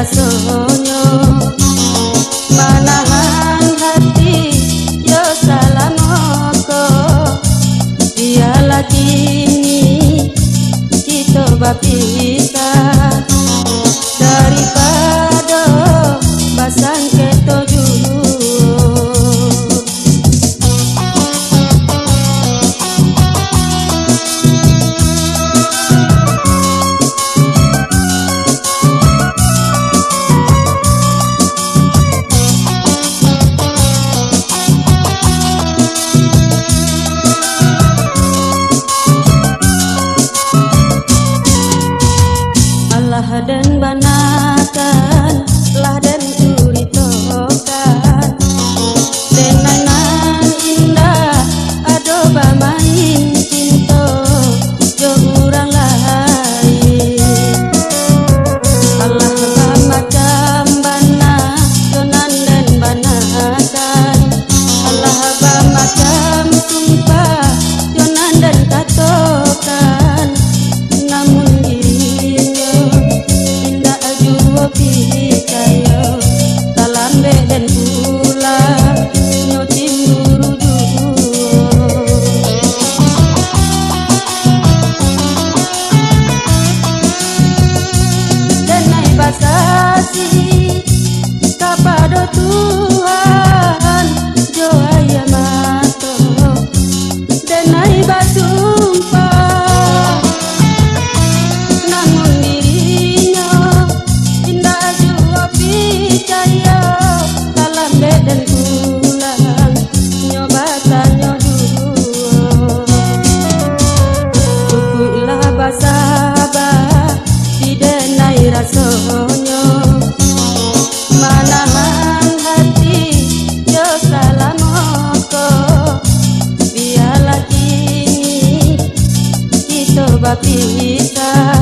rasonyo manahan hati yo salamoko dia lagi kita bapisah daripada basang ketujuh. Dan banakan lah dan curitokan denanan indah ado bamain cinta jo urang lain Allah macam bana jonan dan banakan Allah macam sumpah jonan dan katokan namun picayo kalambe dan pula nyotim buruju dan naik basasi kapado Tuhan jo ayah mato dan naik basumpah namun dirinya picayo kalambe dan pulang nyobatannya dulu tukuilah basabah didenai rasonyo manahan hati yo salamoko biar lagi kita bapisah